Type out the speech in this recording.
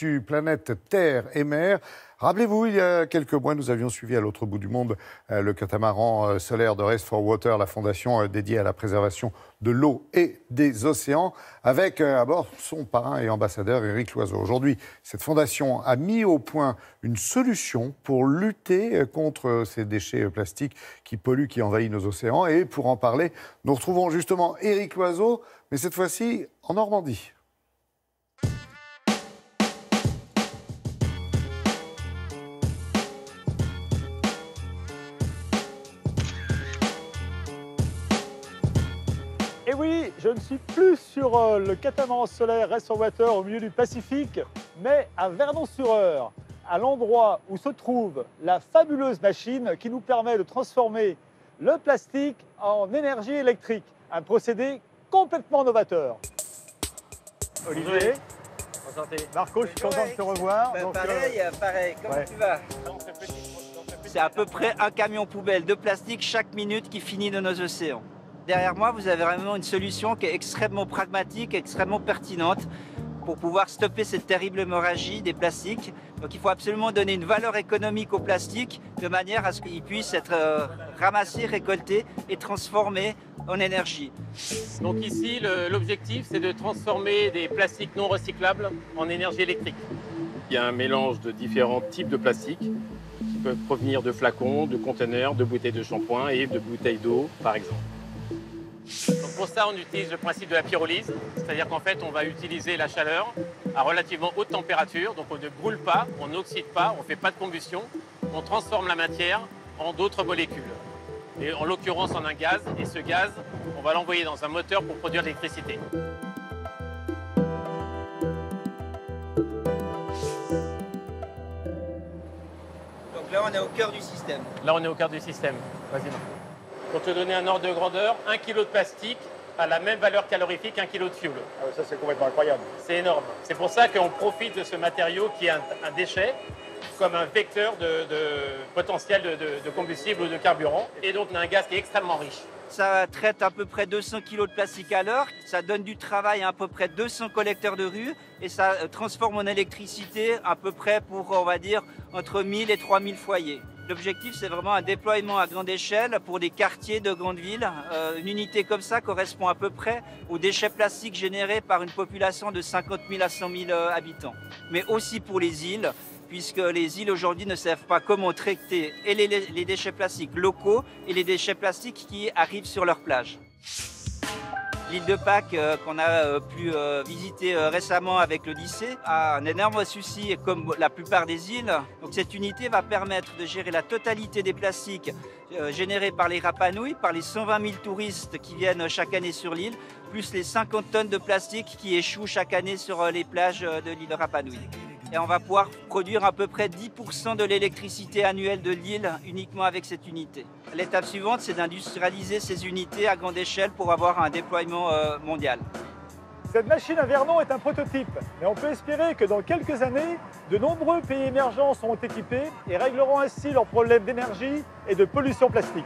l'actu planète Terre et mer. Rappelez-vous, il y a quelques mois, nous avions suivi à l'autre bout du monde le catamaran solaire de Race for Water, la fondation dédiée à la préservation de l'eau et des océans, avec à bord son parrain et ambassadeur Éric Loiseau. Aujourd'hui, cette fondation a mis au point une solution pour lutter contre ces déchets plastiques qui polluent, qui envahissent nos océans. Et pour en parler, nous retrouvons justement Éric Loiseau, mais cette fois-ci en Normandie. Et oui, je ne suis plus sur le catamaran solaire Race for Water au milieu du Pacifique, mais à Vernon-sur-Eure, à l'endroit où se trouve la fabuleuse machine qui nous permet de transformer le plastique en énergie électrique. Un procédé complètement novateur. Olivier, Enchanté. Marco, je suis content de te revoir. Ben, pareil, comment ouais. tu vas? C'est à peu près un camion poubelle de plastique chaque minute qui finit dans nos océans. Derrière moi, vous avez vraiment une solution qui est extrêmement pragmatique, extrêmement pertinente pour pouvoir stopper cette terrible hémorragie des plastiques. Donc il faut absolument donner une valeur économique au plastique de manière à ce qu'il puisse être ramassé, récolté et transformé en énergie. Donc ici, l'objectif, c'est de transformer des plastiques non recyclables en énergie électrique. Il y a un mélange de différents types de plastiques qui peuvent provenir de flacons, de conteneurs, de bouteilles de shampoing et de bouteilles d'eau, par exemple. Donc pour ça, on utilise le principe de la pyrolyse, c'est-à-dire qu'en fait, on va utiliser la chaleur à relativement haute température, donc on ne brûle pas, on n'oxyde pas, on ne fait pas de combustion, on transforme la matière en d'autres molécules. Et en l'occurrence en un gaz, et ce gaz, on va l'envoyer dans un moteur pour produire de l'électricité. Donc là, on est au cœur du système. Là, on est au cœur du système. Vas-y, Marco. Pour te donner un ordre de grandeur, 1 kg de plastique a la même valeur calorifique qu'un kilo de fuel. Ah, ça c'est complètement incroyable. C'est énorme. C'est pour ça qu'on profite de ce matériau qui est un déchet comme un vecteur de potentiel de combustible ou de carburant. Et donc, on a un gaz qui est extrêmement riche. Ça traite à peu près 200 kg de plastique à l'heure, ça donne du travail à peu près 200 collecteurs de rue et ça transforme en électricité à peu près pour, on va dire, entre 1000 et 3000 foyers. L'objectif, c'est vraiment un déploiement à grande échelle pour des quartiers de grandes villes. Une unité comme ça correspond à peu près aux déchets plastiques générés par une population de 50 000 à 100 000 habitants. Mais aussi pour les îles, puisque les îles aujourd'hui ne savent pas comment traiter et les déchets plastiques locaux et les déchets plastiques qui arrivent sur leur plage. L'île de Pâques qu'on a pu visiter récemment avec l'Odyssée a un énorme souci comme la plupart des îles. Donc cette unité va permettre de gérer la totalité des plastiques générés par les Rapa Nui, par les 120 000 touristes qui viennent chaque année sur l'île, plus les 50 tonnes de plastique qui échouent chaque année sur les plages de l'île de Rapa Nui. Et on va pouvoir produire à peu près 10% de l'électricité annuelle de l'île uniquement avec cette unité. L'étape suivante, c'est d'industrialiser ces unités à grande échelle pour avoir un déploiement mondial. Cette machine à Vernon est un prototype, mais on peut espérer que dans quelques années, de nombreux pays émergents seront équipés et régleront ainsi leurs problèmes d'énergie et de pollution plastique.